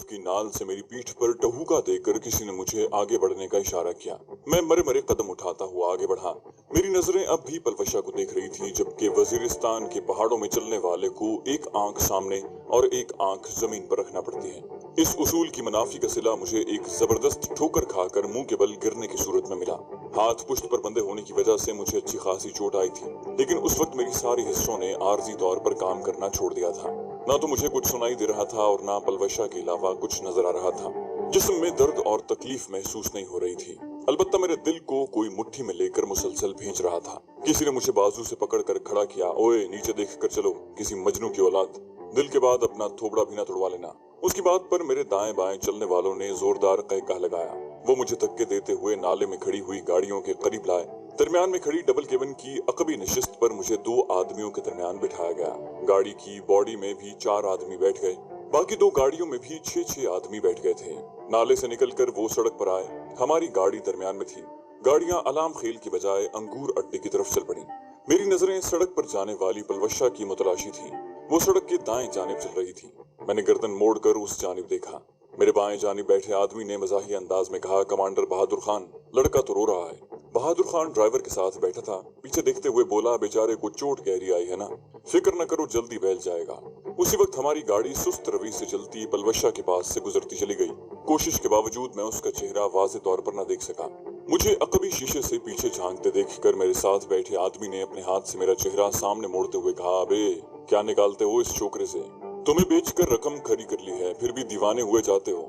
की नाल से मेरी पीठ पर टहूका देकर किसी ने मुझे आगे बढ़ने का इशारा किया। मैं मरे मरे कदम उठाता हुआ आगे बढ़ा। मेरी नजरें अब भी पलवशा को देख रही थी, जबकि वजीरिस्तान के पहाड़ों में चलने वाले को एक आंख सामने और एक आंख जमीन पर रखना पड़ती है। इस उसूल की मुनाफी का सिला मुझे एक जबरदस्त ठोकर खाकर मुंह के बल गिरने की सूरत में मिला। हाथ पुष्ट पर बंधे होने की वजह से मुझे अच्छी खासी चोट आई थी, लेकिन उस वक्त मेरी सारी हिस्सों ने आर्जी तौर पर काम करना छोड़ दिया था। ना तो मुझे कुछ सुनाई दे रहा था और ना पलवशा के अलावा कुछ नजर आ रहा था। जिस्म में दर्द और तकलीफ महसूस नहीं हो रही थी, अलबत्ता मेरे दिल को कोई मुट्ठी में लेकर मुसलसल भींच रहा था। किसी ने मुझे बाजू से पकड़कर खड़ा किया। ओए नीचे देख कर चलो, किसी मजनू की औलाद, दिल के बाद अपना थोबड़ा भी ना तोड़वा लेना। उसकी बात पर मेरे दाएं बाएं चलने वालों ने जोरदार कहका लगाया। वो मुझे धक्के देते हुए नाले में खड़ी हुई गाड़ियों के करीब लाए। दरमियान में खड़ी डबल केबिन की अकबी नशिस्त पर मुझे 2 आदमियों के दरमियान बिठाया गया। गाड़ी की बॉडी में भी 4 आदमी बैठ गए। बाकी 2 गाड़ियों में भी 6-6 आदमी बैठ गए थे। नाले से निकलकर वो सड़क पर आए। हमारी गाड़ी दरमियान में थी। गाड़ियां अलाम खेल की बजाय अंगूर अड्डे की तरफ चल पड़ी। मेरी नजरें सड़क पर जाने वाली पलवशा की मुतलाशी थी। वो सड़क के दाएं जानिब चल रही थी। मैंने गर्दन मोड़कर उस जानिब देखा। मेरे बाएं जानिब बैठे आदमी ने मजाही अंदाज में कहा, कमांडर बहादुर खान, लड़का तो रो रहा है। बहादुर खान ड्राइवर के साथ बैठा था। पीछे देखते हुए बोला, बेचारे को चोट गहरी आई है ना, फिक्र न करो, जल्दी बहल जाएगा। उसी वक्त हमारी गाड़ी सुस्त रवि से चलती पलवशा के पास से गुजरती चली गई। कोशिश के बावजूद मैं उसका चेहरा वाज़ेह तौर पर न देख सका। मुझे अकबी शीशे से पीछे झांकते देखकर मेरे साथ बैठे आदमी ने अपने हाथ से मेरा चेहरा सामने मोड़ते हुए कहा, अबे क्या निकालते हो इस छोकरे से? तुम्हें बेचकर रकम खरी कर ली है, फिर भी दीवाने हुए जाते हो।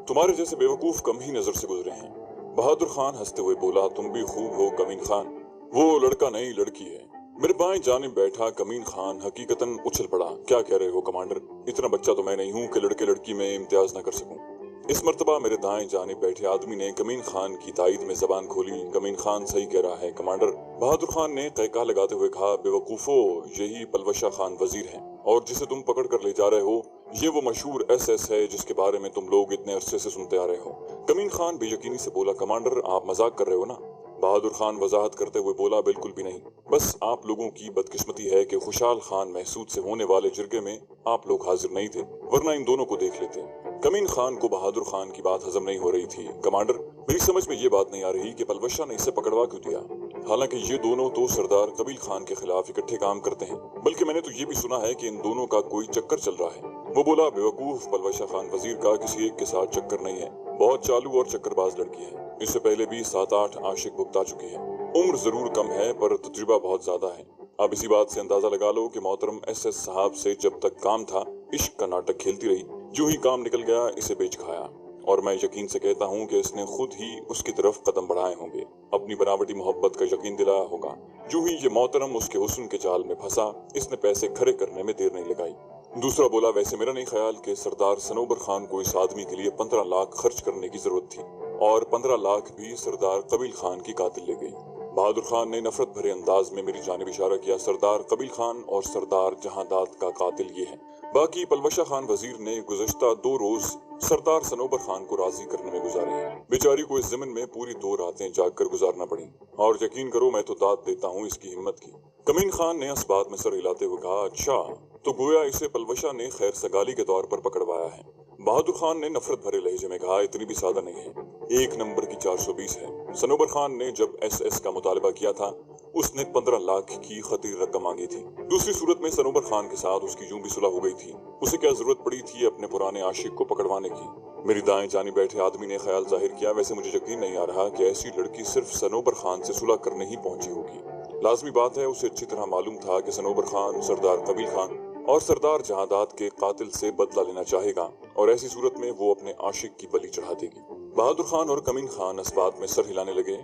तुम्हारे जैसे बेवकूफ कम ही नजर से गुजरे हैं। बहादुर खान हंसते हुए बोला, तुम भी खूब हो कमीन खान। वो लड़का नहीं लड़की है। मेरे बाएं जानिब बैठा कमीन खान हकीकतन उछल पड़ा। क्या कह रहे हो कमांडर? इतना बच्चा तो मैं नहीं हूँ कि लड़के लड़की में इम्तियाज न कर सकूं। इस मर्तबा मेरे दाएं जानिब बैठे आदमी ने कमीन खान की तायद में जबान खोली। कमीन खान सही कह रहा है कमांडर। बहादुर खान ने कहका लगाते हुए कहा, बेवकूफो, यही पलवशा खान वजीर हैं, और जिसे तुम पकड़ कर ले जा रहे हो ये वो मशहूर SS है जिसके बारे में तुम लोग इतने अरसे से सुनते आ रहे हो। कमीन खान बेयकीनी से बोला, कमांडर आप मजाक कर रहे हो ना? बहादुर खान वजाहत करते हुए बोला, बिल्कुल भी नहीं, बस आप लोगों की बदकिस्मती है कि खुशाल खान महसूद से होने वाले जिरगे में आप लोग हाजिर नहीं थे, वरना इन दोनों को देख लेते। कमीन खान को बहादुर खान की बात हजम नहीं हो रही थी। कमांडर, मेरी समझ में ये बात नहीं आ रही कि पलवशा ने इसे पकड़वा क्यों दिया। हालांकि ये दोनों तो सरदार कबील खान के खिलाफ इकट्ठे काम करते हैं, बल्कि मैंने तो ये भी सुना है कि इन दोनों का कोई चक्कर चल रहा है। वो बोला, बेवकूफ, पलवशा खान वजीर का किसी एक के साथ चक्कर नहीं है। बहुत चालू और चक्करबाज लड़की है। इससे पहले भी 7-8 आशिक भुगता चुकी है। उम्र जरूर कम है पर तजुर्बा बहुत ज्यादा है। अब इसी बात से अंदाजा लगा लो कि मोहतरम SS साहब से जब तक काम था इश्क का नाटक खेलती रही। जो ही काम निकल गया इसे बेच खाया, और मैं यकीन से कहता हूँ कि इसने खुद ही उसकी तरफ कदम बढ़ाए होंगे, अपनी बनावटी मोहब्बत का यकीन दिलाया होगा। जो ही ये मोहतरम उसके हुस्न के जाल में फंसा, इसने पैसे खरे करने में देर नहीं लगाई। दूसरा बोला, वैसे मेरा नहीं ख्याल कि सरदार सनोबर खान को इस आदमी के लिए 15 लाख खर्च करने की जरूरत थी, और 15 लाख भी सरदार कबील खान की कातिल ले गई। बहादुर खान ने नफरत भरे अंदाज में मेरी जानिब इशारा किया। सरदार कबील खान और सरदार जहांदाद का कातिल ये है। बाकी पलवशा खान वजीर ने गुज़श्ता 2 रोज सरदार सनोबर खान को राजी करने में गुजारे हैं। बेचारी को इस जमीन में पूरी 2 रातें जाग कर गुजारना पड़ी, और यकीन करो मैं तो दाद देता हूँ इसकी हिम्मत की। कमीन खान ने इस बात में सर हिलाते हुए कहा, अच्छा तो गोया इसे पलवशा ने खैर सगाली के तौर पर पकड़वाया है। बहादुर खान ने नफरत भरे लहजे में कहा, इतनी भी सादा नहीं है, 1 नंबर की 420 है। सनोबर खान ने जब SS का मुतालबा किया था उसने 15 लाख की खतीर रकम मांगी थी। दूसरी सूरत में सनोबर खान के साथ उसकी यूं भी सुलह हो गई थी। उसे क्या जरूरत पड़ी थी अपने पुराने आशिक को पकड़वाने की? मेरी दाएं जानी बैठे आदमी ने ख्याल जाहिर किया, वैसे मुझे यकीन नहीं आ रहा कि ऐसी लड़की सिर्फ सनोबर खान से सुलह करने ही पहुंची होगी। लाजमी बात है उसे अच्छी तरह मालूम था कि सनोबर खान सरदार कबील खान और सरदार जहांदाद के कातिल से बदला लेना चाहेगा, और ऐसी सूरत में वो अपने आशिक की बलि चढ़ा देगी। बहादुर खान और कमीन खान इस बात में सर हिलाने लगे।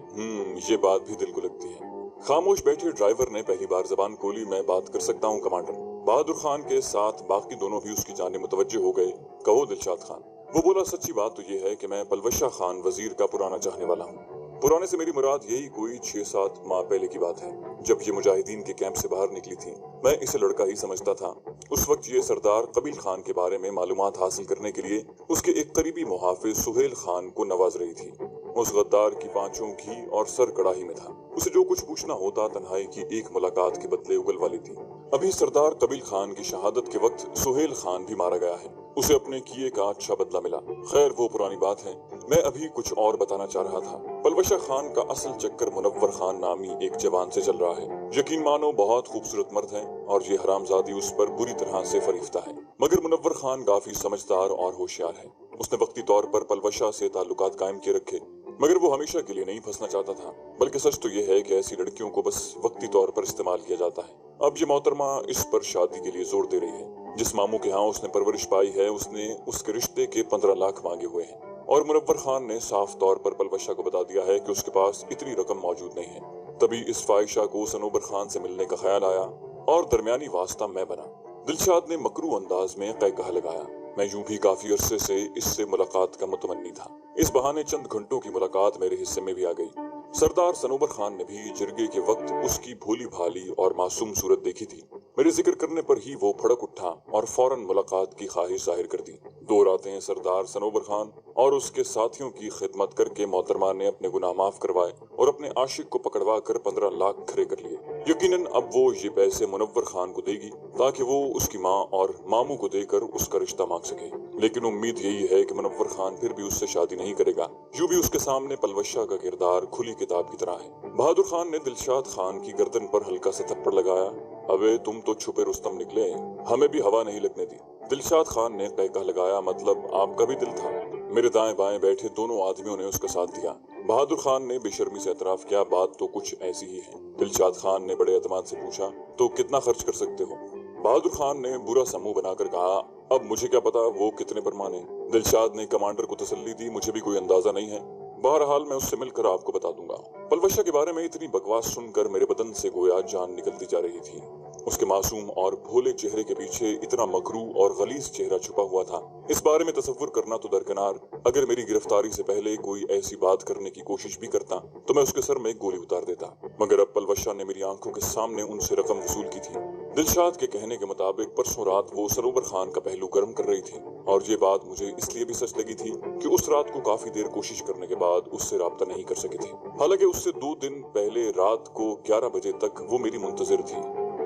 ये बात भी दिल को लगती है। खामोश बैठे ड्राइवर ने पहली बार जबान खोली, मैं बात कर सकता हूँ कमांडर। बहादुर खान के साथ बाकी दोनों भी उसकी जानिब मुतवज्जे हो गए। कहो दिलशाद खान। वो बोला, सच्ची बात तो ये है कि मैं पलवशा खान वजीर का पुराना चाहने वाला हूँ। पुराने से मेरी मुराद यही कोई 6-7 माह पहले की बात है, जब ये मुजाहिदीन के कैंप से बाहर निकली थी। मैं इसे लड़का ही समझता था। उस वक्त ये सरदार कबील खान के बारे में मालूमात हासिल करने के लिए उसके एक करीबी मुहाफिज सुहेल खान को नवाज रही थी। उस गद्दार की पांचों घी और सर कड़ाही में था। उसे जो कुछ पूछना होता तन्हाई की एक मुलाकात के बदले उगल वाली थी। अभी सरदार कबील खान की शहादत के वक्त सुहेल खान भी मारा गया है। उसे अपने किए का अच्छा बदला मिला। खैर वो पुरानी बात है, मैं अभी कुछ और बताना चाह रहा था। पलवशा खान का असल चक्कर मुनव्वर खान नामी एक जवान से चल रहा है। यकीन मानो बहुत खूबसूरत मर्द है और ये हरामजादी उस पर बुरी तरह से फरीफ्ता है। मगर मुनव्वर खान काफी समझदार और होशियार है। उसने वक्ती तौर पर पलवशा से ताल्लुकात कायम किए रखे, मगर वो हमेशा के लिए नहीं फंसना चाहता था। बल्कि सच तो ये है कि ऐसी लड़कियों को बस वक्ती तौर पर इस्तेमाल किया जाता है। अब ये मोहतरमा इस पर शादी के लिए जोर दे रही है। जिस मामू के यहाँ उसने परवरिश पाई है, उसने उसके रिश्ते के 15 लाख मांगे हुए हैं और मुनव्वर खान ने साफ तौर पर पलवशा को बता दिया है कि उसके पास इतनी रकम मौजूद नहीं है। तभी इस फाहिशा को सनोबर खान से मिलने का ख्याल आया और दरमियानी वास्ता मैं बना। दिलशाद ने मकरू अंदाज में कहा लगाया। मैं यूं भी काफी अरसे से इससे मुलाकात का मुतमन्नी था। इस बहाने चंद घंटों की मुलाकात मेरे हिस्से में भी आ गई। सरदार सनोबर खान ने भी जिरगे के वक्त उसकी भोली भाली और मासूम सूरत देखी थी। मेरे जिक्र करने पर ही वो भड़क उठा और फौरन मुलाकात की ख्वाहिश जाहिर कर दी। 2 रातें सरदार सनोबर खान और उसके साथियों की खिदमत करके मोहतरमा ने अपने गुनाह माफ करवाए और अपने आशिक को पकड़वा कर 15 लाख खड़े कर लिए। यकीनन अब वो ये पैसे मुनव्वर खान को देगी ताकि वो उसकी माँ और मामू को देकर उसका रिश्ता मांग सके। लेकिन उम्मीद यही है कि मुनव्वर खान फिर भी उससे शादी नहीं करेगा। यूं भी उसके सामने पलवशा का किरदार खुली किताब की तरह है। बहादुर खान ने दिलशाद खान की गर्दन पर हल्का सा थप्पड़ लगाया। अबे तुम तो छुपे रुस्तम निकले, हमें भी हवा नहीं लगने दी। दिलशाद खान ने कह लगाया, मतलब आपका भी दिल था। मेरे दाएं बाएं बैठे दोनों आदमियों ने उसका साथ दिया। बहादुर खान ने बेशर्मी से एतराफ किया, बात तो कुछ ऐसी ही है। दिलशाद खान ने बड़े एतमाद से पूछा, तो कितना खर्च कर सकते हो? बहादुर खान ने बुरा सा मुंह बनाकर कहा, अब मुझे क्या पता वो कितने पर माने। दिलशाद ने कमांडर को तसल्ली दी, मुझे भी कोई अंदाजा नहीं है, बहरहाल मैं उससे मिलकर आपको बता दूंगा। पलवशा के बारे में इतनी बकवास सुनकर मेरे बदन से गोया जान निकलती जा रही थी। उसके मासूम और भोले चेहरे के पीछे इतना मकरू और गलीज चेहरा छुपा हुआ था, इस बारे में तसव्वुर करना तो दरकिनार, अगर मेरी गिरफ्तारी से पहले कोई ऐसी बात करने की कोशिश भी करता तो मैं उसके सर में गोली उतार देता। मगर अब पलवशा ने मेरी आंखों के सामने उनसे रकम वसूल की थी। दिलशाद के कहने के मुताबिक परसों रात वो सनोबर खान का पहलू गर्म कर रही थी और ये बात मुझे इसलिए भी सच लगी थी कि उस रात को काफी देर कोशिश करने के बाद उससे राब्ता नहीं कर सके थे। हालांकि उससे 2 दिन पहले रात को 11 बजे तक वो मेरी मुंतजिर थी।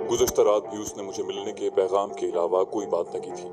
गुज़श्ता रात भी उसने मुझे मिलने के पैगाम के अलावा कोई बात न की थी।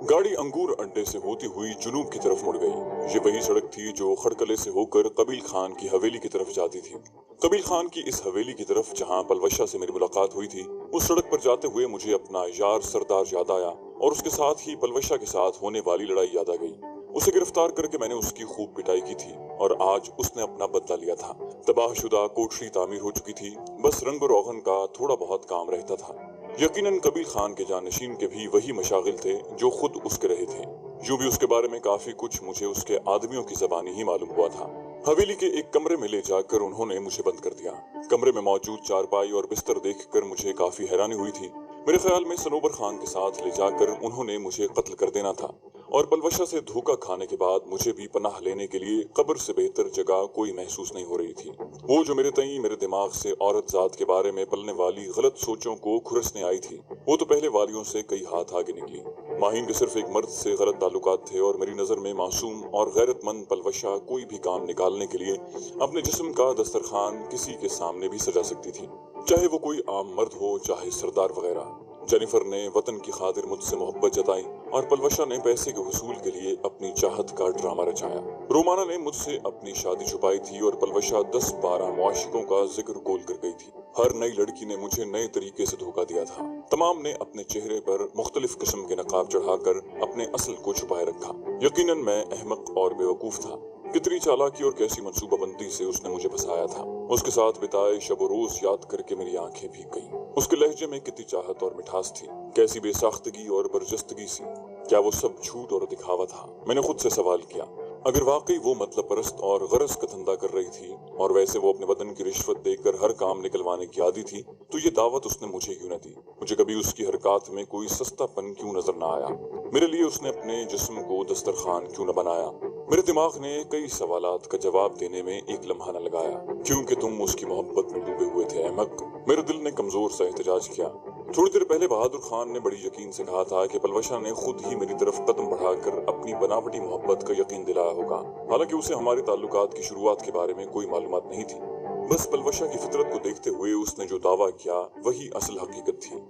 गाड़ी अंगूर अड्डे से होती हुई जुनूब की तरफ मुड़ गई। ये वही सड़क थी जो खड़कले से होकर कबील खान की हवेली की तरफ जाती थी। कबील खान की इस हवेली की तरफ जहां पलवशा से मेरी मुलाकात हुई थी, उस सड़क पर जाते हुए मुझे अपना यार सरदार याद आया और उसके साथ ही पलवशा के साथ होने वाली लड़ाई याद आ गई। उसे गिरफ्तार करके मैंने उसकी खूब पिटाई की थी और आज उसने अपना बदला लिया था। तबाहशुदा कोठरी तामीर हो चुकी थी, बस रंग रोगन का थोड़ा बहुत काम रहता था। यकीनन कबील खान के जानशीन के भी वही मशागिल थे जो खुद उसके रहे थे। यूं भी उसके बारे में काफी कुछ मुझे उसके आदमियों की जबानी ही मालूम हुआ था। हवेली के एक कमरे में ले जाकर उन्होंने मुझे बंद कर दिया। कमरे में मौजूद चारपाई और बिस्तर देखकर मुझे काफी हैरानी हुई थी। मेरे ख्याल में सनोबर खान के साथ ले जाकर उन्होंने मुझे कत्ल कर देना था और पलवशा से धोखा खाने के बाद मुझे भी पनाह लेने के लिए कब्र से बेहतर जगह कोई महसूस नहीं हो रही थी। वो जो मेरे दिमाग से औरत जात के बारे में पलने वाली गलत सोचों को खुरसने आई थी, वो तो पहले वालियों से कई हाथ आगे निकली। माहीन के सिर्फ एक मर्द से गलत ताल्लुकात थे और मेरी नजर में मासूम और गैरतमंद पलवशा कोई भी काम निकालने के लिए अपने जिस्म का दस्तरखान किसी के सामने भी सजा सकती थी, चाहे वो कोई आम मर्द हो चाहे सरदार वगैरह। जेनिफर ने वतन की खातिर मुझसे मोहब्बत जताई और पलवशा ने पैसे के वसूल के लिए अपनी चाहत का ड्रामा रचाया। रोमाना ने मुझसे अपनी शादी छुपाई थी और पलवशा 10-12 मुआशिकों का जिक्र गोल कर गई थी। हर नई लड़की ने मुझे नए तरीके से धोखा दिया था। तमाम ने अपने चेहरे पर मुख्तलिफ किस्म के नकाब चढ़ाकर अपने असल को छुपाए रखा। यकीनन मैं अहमक और बेवकूफ था। कितनी चालाकी और कैसी मंसूबाबंदी से उसने मुझे फंसाया था। उसके साथ बिताए शब रोज याद करके मेरी आंखें भीग गईं। उसके लहजे में कितनी चाहत और मिठास थी, कैसी बेसाख्तगी और बरजस्तगी सी। क्या वो सब झूठ और दिखावा था? मैंने खुद से सवाल किया। अगर वाकई वो मतलब परस्त और गरज का धंधा कर रही थी और वैसे वो अपने वतन की रिश्वत देकर हर काम निकलवाने की आदी थी, तो ये दावत उसने मुझे क्यों न दी? मुझे कभी उसकी हरकत में कोई सस्तापन क्यों नजर न आया? मेरे लिए उसने अपने जिस्म को दस्तरखान क्यों न बनाया? मेरे दिमाग ने कई सवालात का जवाब देने में एक लम्हा न लगाया। क्योंकि तुम उसकी मोहब्बत में डूबे हुए थे अहमक। मेरे दिल ने कमजोर सा एहतजाज किया। थोड़ी देर पहले बहादुर खान ने बड़ी यकीन से कहा था कि पलवशा ने खुद ही मेरी तरफ कदम बढ़ाकर अपनी बनावटी मोहब्बत का यकीन दिलाया होगा। हालांकि उसे हमारे ताल्लुकात की शुरुआत के बारे में कोई मालूमात नहीं थी। बस पलवशा की फितरत को देखते हुए उसने जो दावा किया वही असल हकीकत थी।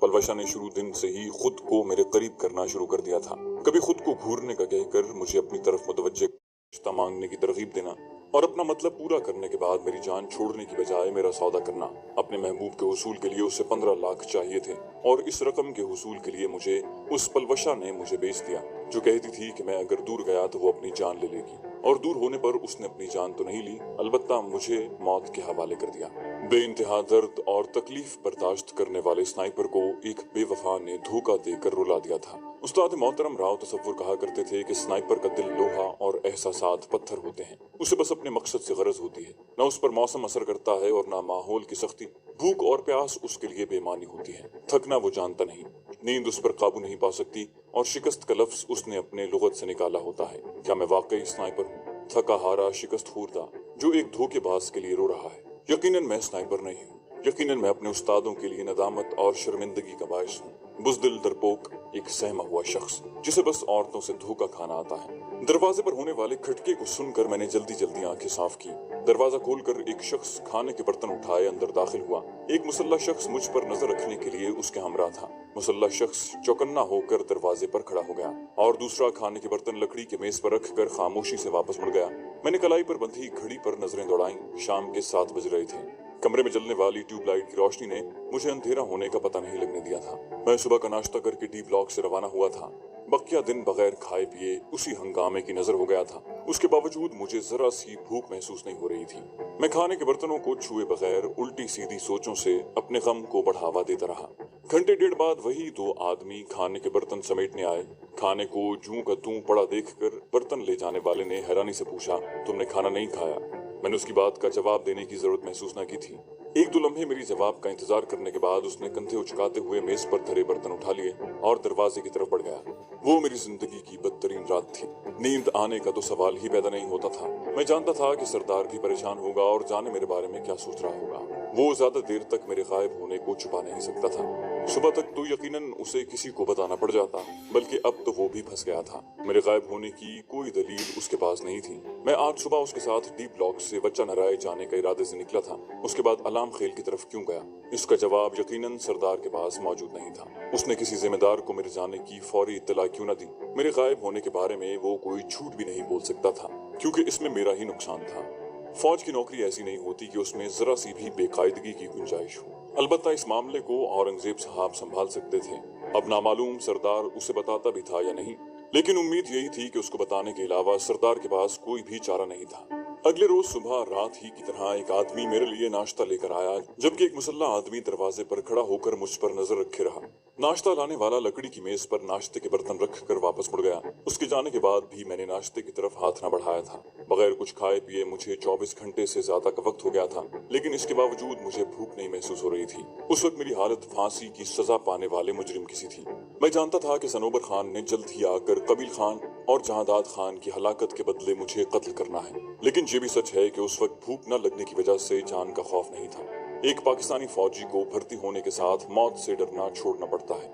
पलवशा ने शुरू दिन से ही खुद को मेरे करीब करना शुरू कर दिया था। कभी खुद को घूरने का कहकर मुझे अपनी तरफ मुतवज्जे रिश्ता मांगने की तरगीब देना और अपना मतलब पूरा करने के बाद मेरी जान छोड़ने की बजाय मेरा सौदा करना। अपने महबूब के हुसूल के लिए उसे 15 लाख चाहिए थे और इस रकम के हुसूल के लिए मुझे उस पलवशा ने मुझे बेच दिया जो कहती थी कि मैं अगर दूर गया तो वो अपनी जान ले लेगी, और दूर होने पर उसने अपनी जान तो नहीं ली, अलबत्ता मुझे मौत के हवाले कर दिया। बेइंतहा दर्द और तकलीफ बर्दाश्त करने वाले स्नाइपर को एक बेवफा ने धोखा देकर रुला दिया था। उस्ताद मोहतरम राव तसव्वुर कहा करते थे कि स्नाइपर का दिल लोहा और एहसासात पत्थर होते हैं। उसे बस अपने मकसद से गरज होती है, न उस पर मौसम असर करता है और न माहौल की सख्ती। भूख और प्यास उसके लिए बेमानी होती है, थकना वो जानता नहीं, नींद उस पर काबू नहीं पा सकती, और शिकस्त का लफ्ज उसने अपने लुगत से निकाला होता है। क्या मैं वाकई स्नाइपर हूँ, थका हारा शिकस्त खूरदा जो एक धोखेबाज के लिए रो रहा है? यकीनन मैं स्नाइपर नहीं हूँ। यकीनन मैं अपने उस्तादों के लिए नदामत और शर्मिंदगी का बायस हूँ। बुज़दिल डरपोक, एक सहमा हुआ शख्स जिसे बस औरतों से धोखा खाना आता है। दरवाजे पर होने वाले खटके को सुनकर मैंने जल्दी जल्दी आंखें साफ की। दरवाजा खोलकर एक शख्स खाने के बर्तन उठाए अंदर दाखिल हुआ। एक मुसल्ला शख्स मुझ पर नजर रखने के लिए उसके हमरा था। मुसल्ला शख्स चौकन्ना होकर दरवाजे पर खड़ा हो गया और दूसरा खाने के बर्तन लकड़ी के मेज पर रखकर खामोशी से वापस मुड़ गया। मैंने कलाई पर बंधी घड़ी पर नजरें दौड़ाई। शाम के 7 बज रहे थे। कमरे में जलने वाली ट्यूबलाइट की रोशनी ने मुझे अंधेरा होने का पता नहीं लगने दिया था। मैं सुबह का नाश्ता करके डी ब्लॉक से रवाना हुआ था। बकिया दिन बगैर खाए पिए उसी हंगामे की नजर हो गया था। उसके बावजूद मुझे जरा सी भूख महसूस नहीं हो रही थी। मैं खाने के बर्तनों को छुए बगैर उल्टी सीधी सोचों से अपने गम को बढ़ावा देता रहा। घंटे डेढ़ बाद वही 2 आदमी खाने के बर्तन समेटने आए। खाने को जूं का तूं पड़ा देखकर बर्तन ले जाने वाले ने हैरानी से पूछा, तुमने खाना नहीं खाया? मैंने उसकी बात का जवाब देने की जरूरत महसूस न की थी। 1-2 लम्हे मेरी जवाब का इंतजार करने के बाद उसने कंधे उचकाते हुए मेज पर धरे बर्तन उठा लिए और दरवाजे की तरफ बढ़ गया। वो मेरी जिंदगी की बदतरीन रात थी। नींद आने का तो सवाल ही पैदा नहीं होता था। मैं जानता था कि सरदार भी परेशान होगा और जाने मेरे बारे में क्या सोच रहा होगा। वो ज्यादा देर तक मेरे गायब होने को छुपा नहीं सकता था। सुबह तक तो यकीनन उसे किसी को बताना पड़ जाता, बल्कि अब तो वो भी फंस गया था। मेरे गायब होने की कोई दलील उसके पास नहीं थी। मैं आज सुबह उसके साथ डी ब्लॉक से बच्चा नराए जाने के इरादे से निकला था। उसके बाद अलाम खेल की तरफ क्यों गया, इसका जवाब यकीनन सरदार के पास मौजूद नहीं था। उसने किसी जिम्मेदार को मेरे जाने की फौरी इत्तला क्यों न दी। मेरे गायब होने के बारे में वो कोई झूठ भी नहीं बोल सकता था, क्योंकि इसमें मेरा ही नुकसान था। फौज की नौकरी ऐसी नहीं होती कि उसमें जरा सी भी बेकायदगी की गुंजाइश हो। अलबत्ता इस मामले को औरंगजेब साहब संभाल सकते थे। अब नामालूम सरदार उसे बताता भी था या नहीं, लेकिन उम्मीद यही थी कि उसको बताने के अलावा सरदार के पास कोई भी चारा नहीं था। अगले रोज सुबह रात ही की तरह एक आदमी मेरे लिए नाश्ता लेकर आया, जबकि एक मुसल्ला आदमी दरवाजे पर खड़ा होकर मुझ पर नजर रखे रहा। नाश्ता लाने वाला लकड़ी की मेज पर नाश्ते के बर्तन रख कर वापस मुड़ गया। उसके जाने के बाद भी मैंने नाश्ते की तरफ हाथ न बढ़ाया था। बगैर कुछ खाए पिए मुझे 24 घंटे से ज्यादा का वक्त हो गया था, लेकिन इसके बावजूद मुझे भूख नहीं महसूस हो रही थी। उस वक्त मेरी हालत फांसी की सजा पाने वाले मुजरिम की सी थी। मैं जानता था कि सनोबर खान ने जल्द ही आकर कबील खान और जहांदाद खान की हलाकत के बदले मुझे कत्ल करना है, लेकिन ये भी सच है कि उस वक्त भूख न लगने की वजह से जान का खौफ नहीं था। एक पाकिस्तानी फौजी को भर्ती होने के साथ मौत से डरना छोड़ना पड़ता है,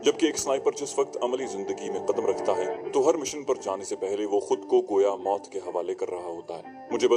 जबकि एक स्नाइपर जिस वक्त अमली जिंदगी में कदम रखता है तो हर मिशन पर जाने से पहले वो खुद को गोया मौत के हवाले कर रहा होता है। मुझे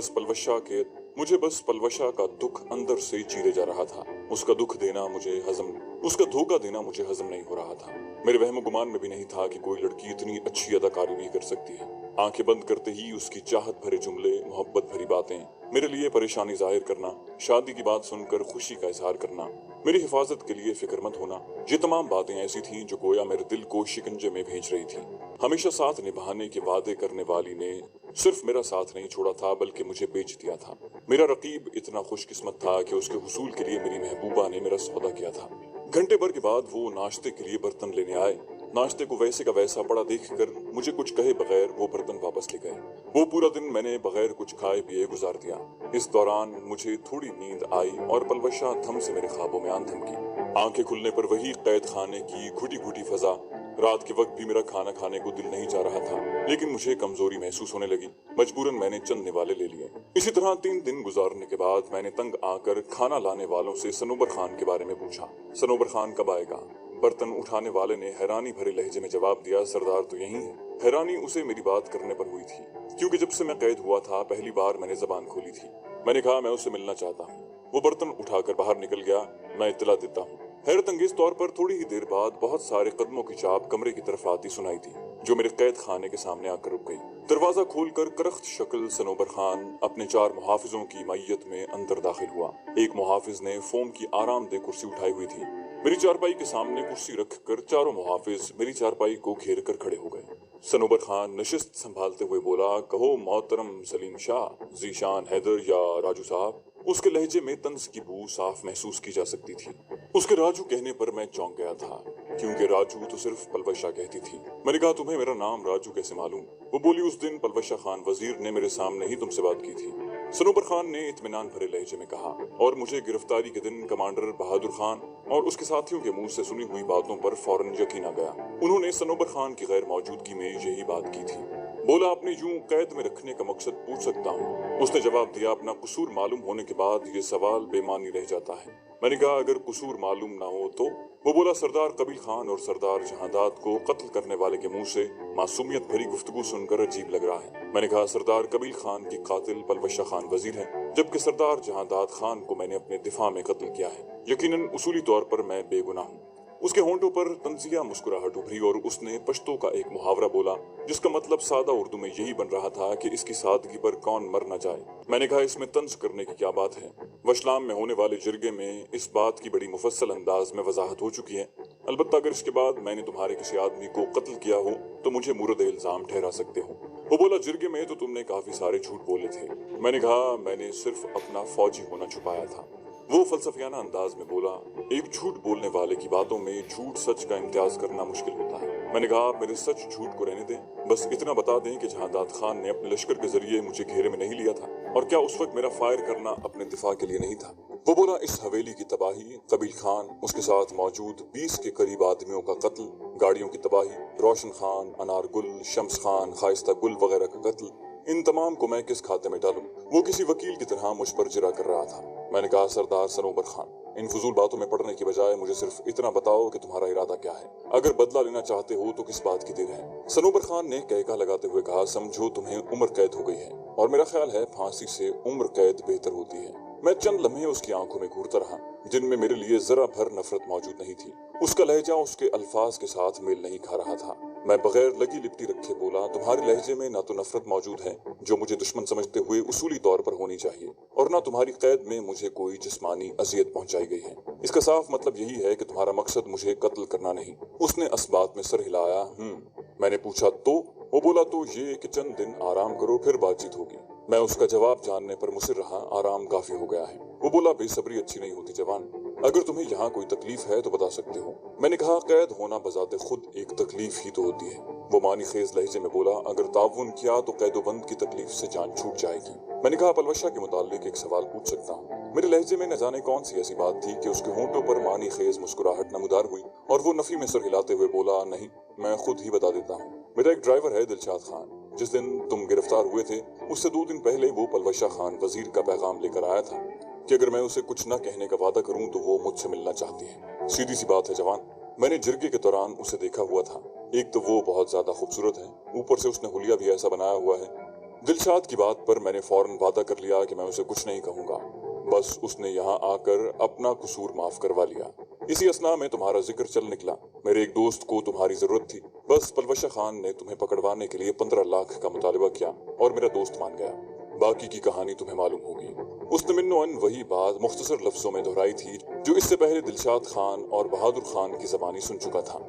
बस पलवशा का दुख अंदर से चीरे जा रहा था। उसका धोखा देना मुझे हजम नहीं हो रहा था। मेरे वहम गुमान में भी नहीं था कि कोई लड़की इतनी अच्छी अदाकारी भी कर सकती है। आंखें बंद करते ही उसकी चाहत भरे जुमले, मोहब्बत भरी बातें, मेरे लिए परेशानी जाहिर करना, शादी की बात सुनकर खुशी का इजहार करना, मेरी हिफाजत के लिए फिक्रमंद होना, ये तमाम बातें ऐसी थीं जो गोया मेरे दिल को शिकंजे में भेज रही थी। हमेशा साथ निभाने के वादे करने वाली ने सिर्फ मेरा साथ नहीं छोड़ा था, बल्कि मुझे बेच दिया था। मेरा रकीब इतना खुशकिस्मत था कि उसके हुसूल के लिए मेरी महबूबा ने मेरा सौदा किया था। घंटे भर के बाद वो नाश्ते के लिए बर्तन लेने आए। नाश्ते को वैसे का वैसा पड़ा देखकर मुझे कुछ कहे बगैर वो बर्तन वापस ले गए। वो पूरा दिन मैंने बगैर कुछ खाए पिए गुजार दिया। इस दौरान मुझे थोड़ी नींद आई और पलवशा थम से मेरे ख्वाबों में आन थमकी। आंखें खुलने पर वही कैद खाने की घुटी घुटी फजा। रात के वक्त भी मेरा खाना खाने को दिल नहीं जा रहा था, लेकिन मुझे कमजोरी महसूस होने लगी। मजबूरन मैंने चंद निवाले ले लिए। इसी तरह 3 दिन गुजारने के बाद मैंने तंग आकर खाना लाने वालों से सनोबर खान के बारे में पूछा। सनोबर खान कब आएगा? बर्तन उठाने वाले ने हैरानी भरे लहजे में जवाब दिया, सरदार तो यही है। हैरानी उसे मेरी बात करने पर हुई थी, क्योंकि जब से मैं कैद हुआ था पहली बार मैंने जबान खोली थी। मैंने कहा, मैं उससे मिलना चाहता हूँ। वो बर्तन उठाकर बाहर निकल गया। मैं इत्तला देता हूँ, हैरत अंगेज तौर पर थोड़ी ही देर बाद बहुत सारे कदमों की चाप कमरे की तरफ आती सुनाई दी, जो मेरे कैद खाने के सामने आकर रुक गई। दरवाजा खोलकर करख्त शक्ल सनोबर खान अपने 4 मुहाफिजों की मैयत में अंदर दाखिल हुआ। एक मुहाफिज ने फोम की आरामदेह कुर्सी उठाई हुई थी। मेरी चारपाई के सामने कुर्सी रखकर चारों मुहाफिज मेरी चारपाई को घेर कर खड़े हो गए। सनोबर खान नशिस्त संभालते हुए बोला, कहो मोहतरम सलीम शाह, जीशान हैदर या राजू साहब। उसके लहजे में तंज की बू साफ महसूस की जा सकती थी। उसके राजू कहने पर मैं चौंक गया था, क्योंकि राजू तो सिर्फ पलवशा कहती थी। मैंने कहा, तुम्हें मेरा नाम राजू कैसे मालूम? वो बोली, उस दिन पलवशा खान वजीर ने मेरे सामने ही तुमसे बात की थी। सनोबर खान ने इत्मीनान भरे लहजे में कहा, और मुझे गिरफ्तारी के दिन कमांडर बहादुर खान और उसके साथियों के मुंह से सुनी हुई बातों पर फौरन यकीन आ गया। उन्होंने सनोबर खान की गैर मौजूदगी में यही बात की थी। बोला, अपने यूं कैद में रखने का मकसद पूछ सकता हूँ? उसने जवाब दिया, अपना कसूर मालूम होने के बाद ये सवाल बेमानी रह जाता है। मैंने कहा, अगर कसूर मालूम ना हो तो? वो बोला, सरदार कबील खान और सरदार जहांदाद को कत्ल करने वाले के मुंह से मासूमियत भरी गुफ्तगू सुनकर अजीब लग रहा है। मैंने कहा, सरदार कबील खान की कातिल पलवशा खान वजीर है, जबकि सरदार जहांदाद खान को मैंने अपने दिफा में कत्ल किया है। यकीनन उसूली तौर पर मैं बेगुनाह हूँ। उसके होंठों पर तंजिया मुस्कुराहट उभरी और उसने पश्तो का एक मुहावरा बोला, जिसका मतलब सादा उर्दू में यही बन रहा था कि इसकी सादगी पर कौन मर न जाए। मैंने कहा, इसमें तंज करने की क्या बात है? वशलाम में होने वाले जिरगे में इस बात की बड़ी मुफस्सल अंदाज में वजाहत हो चुकी है। अलबत्ता अगर इसके बाद मैंने तुम्हारे किसी आदमी को कत्ल किया हो तो मुझे मुर्द इल्जाम ठहरा सकते हो। वो बोला, जिरगे में तो तुमने काफी सारे झूठ बोले थे। मैंने कहा, मैंने सिर्फ अपना फौजी होना छुपाया था। वो फलसफियाना अंदाज में बोला, एक झूठ बोलने वाले की बातों में झूठ सच का इम्तियाज करना मुश्किल होता है। मैंने कहा, आप मेरे सच झूठ को रहने दें, बस इतना बता दें कि जहांदाद खान ने अपने लश्कर के जरिए मुझे घेरे में नहीं लिया था, और क्या उस वक्त मेरा फायर करना अपने दिफा के लिए नहीं था? वो बोला, इस हवेली की तबाही, कबील खान, उसके साथ मौजूद 20 के करीब आदमियों का कत्ल, गाड़ियों की तबाही, रोशन खान, अनार गुल, शम्स खान, खाइस्ता गुल वगैरह का कत्ल, इन तमाम को मैं किस खाते में डालूं? वो किसी वकील की तरह मुझ पर जिरा कर रहा था। मैंने कहा, सरदार सनोबर खान, इन फजूल बातों में पड़ने की बजाय मुझे सिर्फ इतना बताओ कि तुम्हारा इरादा क्या है। अगर बदला लेना चाहते हो तो किस बात की देर है? सनोबर खान ने कहका लगाते हुए कहा, समझो तुम्हें उम्र कैद हो गई है, और मेरा ख्याल है फांसी से उम्र कैद बेहतर होती है। मैं चंद लम्हे उसकी आंखों में घूरता रहा, जिनमें मेरे लिए जरा भर नफरत मौजूद नहीं थी। उसका लहजा उसके अल्फाज के साथ मेल नहीं खा रहा था। मैं बगैर लगी लिपटी रखे बोला, तुम्हारे लहजे में ना तो नफरत मौजूद है, जो मुझे दुश्मन समझते हुए उसूली तौर पर होनी चाहिए, और ना तुम्हारी कैद में मुझे कोई जिस्मानी अजियत पहुंचाई गई है। इसका साफ मतलब यही है कि तुम्हारा मकसद मुझे कत्ल करना नहीं। उसने असबात में सर हिलाया। मैंने पूछा, तो? वो बोला, तो ये कि चंद दिन आराम करो, फिर बातचीत होगी। मैं उसका जवाब जानने पर मुसिर रहा, आराम काफी हो गया है। वो बोला, बेसब्री अच्छी नहीं होती जवान, अगर तुम्हें यहाँ कोई तकलीफ है तो बता सकते हो। मैंने कहा, कैद होना बजाते खुद एक तकलीफ ही तो होती है। वो मानी खेज लहजे में बोला, अगर ताउन किया तो कैदोबंद की तकलीफ से जान छूट जाएगी। मैंने कहा, पलवशा के मुताल्लिक एक सवाल पूछ सकता हूँ? मेरे लहजे में न जाने कौन सी ऐसी बात थी कि उसके होंठों पर मानी खेज मुस्कुराहट नमूदार हुई, और वो नफी में सर हिलाते हुए बोला, नहीं, मैं खुद ही बता देता हूँ। मेरा एक ड्राइवर है दिलशाद खान, जिस दिन तुम गिरफ्तार हुए थे उससे 2 दिन पहले वो पलवशा खान वजीर का पैगाम लेकर आया था कि अगर मैं उसे कुछ न कहने का वादा करूं तो वो मुझसे मिलना चाहती है। सीधी सी बात है जवान, मैंने जिरगे के दौरान उसे देखा हुआ था। एक तो वो बहुत ज्यादा खूबसूरत है, ऊपर से उसने हुलिया भी ऐसा बनाया हुआ है। दिलशाद की बात पर मैंने फौरन वादा कर लिया कि मैं उसे कुछ नहीं कहूंगा। बस उसने यहाँ आकर अपना कसूर माफ करवा लिया। इसी असना में तुम्हारा जिक्र चल निकला। मेरे एक दोस्त को तुम्हारी जरूरत थी, बस पलवशा खान ने तुम्हें पकड़वाने के लिए 15 लाख का मुतालिबा किया और मेरा दोस्त मान गया। बाकी की कहानी तुम्हें मालूम होगी। उसने मिन्नोअन वही बात मुख्तसर लफ्जों में दोहराई थी जो इससे पहले दिलशाद खान और बहादुर खान की जबानी सुन चुका था।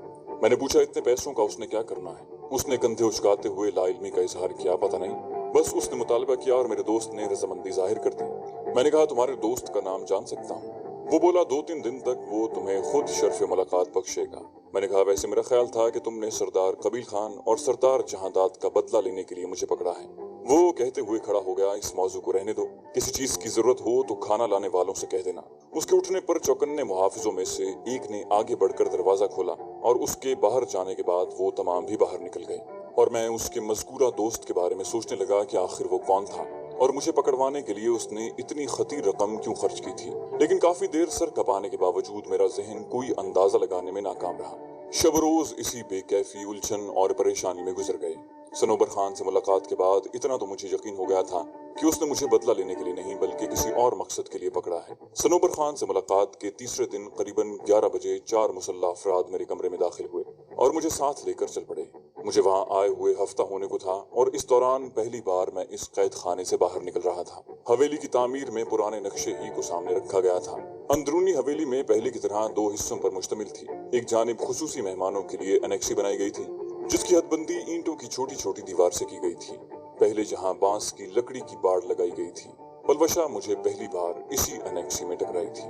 मैंने पूछा, इतने पैसों का उसने क्या करना है? उसने कंधे उचकाते हुए लाइल्मी का इजहार किया, पता नहीं, बस उसने मुतालबा किया और मेरे दोस्त ने रजामंदी जाहिर कर दी। मैंने कहा, तुम्हारे दोस्त का नाम जान सकता हूँ? वो बोला, 2-3 दिन तक वो तुम्हें खुद शर्फ मुलाकात बख्शेगा। मैंने कहा, वैसे मेरा ख्याल था कि तुमने सरदार कबील खान और सरदार जहांदाद का बदला लेने के लिए मुझे पकड़ा है। वो कहते हुए खड़ा हो गया, इस मौजू को रहने दो, किसी चीज की जरूरत हो तो खाना लाने वालों से कह देना। उसके उठने पर चौकन्ने मुहाफिजों में से एक ने आगे बढ़कर दरवाजा खोला और उसके बाहर जाने के बाद वो तमाम भी बाहर निकल गए, और मैं उसके मज़कूरा दोस्त के बारे में सोचने लगा कि आखिर वो कौन था और मुझे पकड़वाने के लिए उसने इतनी खतीर रकम क्यों खर्च की थी। लेकिन काफी देर सर कपाने के बावजूद मेरा जहन कोई अंदाजा लगाने में नाकाम रहा। शब रोज इसी बेकैफी, उलझन और परेशानी में गुजर गए। सनोबर खान से मुलाकात के बाद इतना तो मुझे यकीन हो गया था कि उसने मुझे बदला लेने के लिए नहीं बल्कि किसी और मकसद के लिए पकड़ा है। सनोबर खान से मुलाकात के तीसरे दिन करीबन 11 बजे 4 मुसल्लह अफराद मेरे कमरे में दाखिल हुए और मुझे साथ लेकर चल पड़े। मुझे वहां आए हुए हफ्ता होने को था और इस दौरान पहली बार मैं इस कैद खाने से बाहर निकल रहा था। हवेली की तामीर में पुराने नक्शे ही को सामने रखा गया था। अंदरूनी हवेली में पहले की तरह 2 हिस्सों पर मुश्तमिल थी। एक जानिब खुसूसी मेहमानों के लिए अनेक्सी बनाई गई थी जिसकी हदबंदी ईंटों की छोटी छोटी दीवार से की गई थी। पहले जहां बांस की लकड़ी की बाड़ लगाई गई थी, पलवशा मुझे पहली बार इसी अनेक्सी में टकराई थी।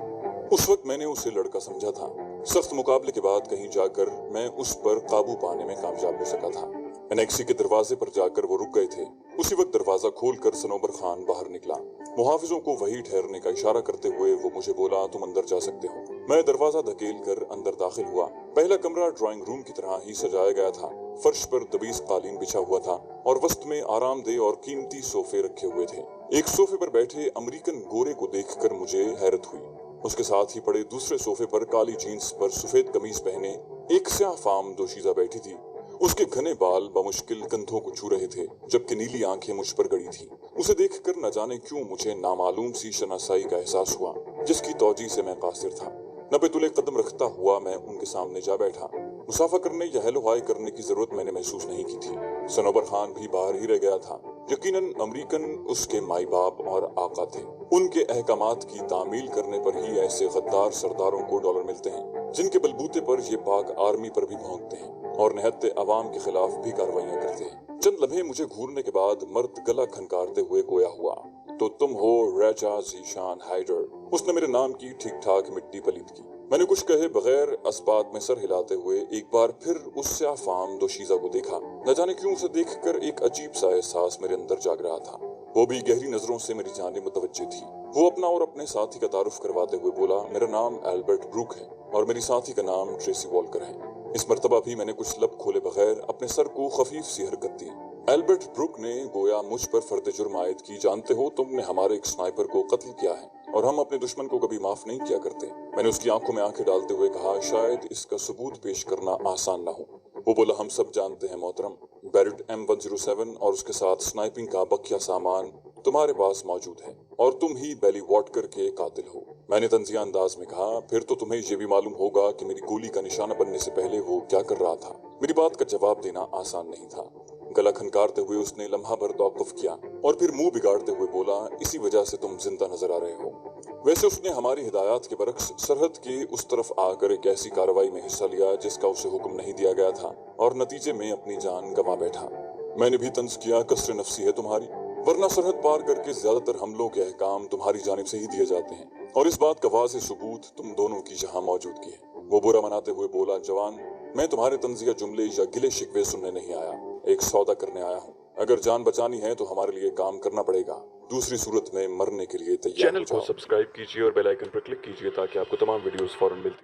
उस वक्त मैंने उसे लड़का समझा था। सख्त मुकाबले के बाद कहीं जाकर मैं उस पर काबू पाने में कामयाब हो सका था। अनेक्सी के दरवाजे पर जाकर वो रुक गए थे। उसी वक्त दरवाजा खोलकर सनोबर खान बाहर निकला। मुहाफिजों को वहीं ठहरने का इशारा करते हुए वो मुझे बोला, तुम अंदर जा सकते हो। मैं दरवाजा धकेल कर अंदर दाखिल हुआ। पहला कमरा ड्राइंग रूम की तरह ही सजाया गया था। फर्श पर दबीज कालीन बिछा हुआ था और वस्त में आरामदेह और कीमती सोफे रखे हुए थे। एक सोफे पर बैठे अमेरिकन गोरे को देखकर मुझे हैरत हुई। उसके साथ ही पड़े दूसरे सोफे पर काली जीन्स पर सफेद कमीज पहने एक स्याह फाम दोशीजा बैठी थी। उसके घने बाल बमुश्किल कंधों को छू रहे थे जबकि नीली आंखें मुझ पर गड़ी थी। उसे देखकर न जाने क्यों मुझे नामालूम सी शनासाई का एहसास हुआ जिसकी तौजी से मैं कासिर था। नबे तुले कदम रखता हुआ मैं उनके सामने जा बैठा। मुसाफा करने या हेलो हाय करने की जरूरत मैंने महसूस नहीं की थी। सनोबर खान भी बाहर ही रह गया था। यकीनन अमेरिकन उसके माई बाप और आका थे। उनके अहकामात की तामील करने पर ही ऐसे गद्दार सरदारों को डॉलर मिलते हैं जिनके बलबूते पर ये पाक आर्मी पर भी भौंकते हैं और निहत्ते अवाम के खिलाफ भी कार्रवाइयां करते हैं। चंद लम्हे मुझे घूरने के बाद मर्द गला खनकारते हुए गोया हुआ, तो तुम हो रेजा जीशान हाइडर। उसने मेरे नाम की ठीक ठाक मिट्टी पलीद की। मैंने कुछ कहे बगैर अस्बात में सर हिलाते हुए एक बार फिर उस स्याह फाम दोशीजा को देखा। न जाने क्यों उसे देखकर एक अजीब सा एहसास मेरे अंदर जाग रहा था। वो भी गहरी नजरों से मेरी जानिब मुतवज्जे थी। वो अपना और अपने साथी का तारुफ करवाते हुए बोला, मेरा नाम एल्बर्ट ब्रूक है और मेरी साथी का नाम ट्रेसी वॉल्कर है। इस मर्तबा भी मैंने कुछ लब खोले बगैर अपने सर को खफीफ सी हरकत दी। एल्बर्ट ब्रूक ने गोया मुझ पर फर्द जुर्म आयद की, जानते हो तुमने हमारे एक स्नाइपर को कत्ल किया है और हम अपने दुश्मन को कभी माफ नहीं किया करते। मैंने उसकी आंखों में आंखें डालते हुए कहा, शायद इसका सबूत पेश करना आसान ना हो। वो बोला, हम सब जानते हैं मोहतरम, बैरेट M107 और उसके साथ स्नाइपिंग का बकिया सामान तुम्हारे पास मौजूद है और तुम ही बेली वॉटकर के कातिल हो। मैंने तंजिया अंदाज में कहा, फिर तो तुम्हें ये भी मालूम होगा कि मेरी गोली का निशाना बनने से पहले वो क्या कर रहा था। मेरी बात का जवाब देना आसान नहीं था। गला खनकारते हुए उसने लम्हा भर तौक़ुफ़ किया और फिर मुंह बिगाड़ते हुए बोला, इसी वजह से तुम जिंदा नजर आ रहे हो। वैसे उसने हमारी हिदायत के बरक्स सरहद के उस तरफ आकर एक ऐसी कार्रवाई में हिस्सा लिया जिसका उसे हुक्म नहीं दिया गया था और नतीजे में अपनी जान गंवा बैठा। मैंने भी तंज किया, कसर नफसी है तुम्हारी, वरना सरहद पार करके ज्यादातर हमलों के अहकाम तुम्हारी जानिब से ही दिए जाते हैं और इस बात का वाज़ेह सबूत तुम दोनों की यहाँ मौजूदगी है। वो बुरा मनाते हुए बोला, जवान, मैं तुम्हारे तंजिया जुमले या गिले शिकवे सुनने नहीं आया, एक सौदा करने आया हूँ। अगर जान बचानी है तो हमारे लिए काम करना पड़ेगा, दूसरी सूरत में मरने के लिए तैयार हो जाओ। चैनल को सब्सक्राइब कीजिए और बेल आइकन पर क्लिक कीजिए ताकि आपको तमाम वीडियोस फौरन मिलती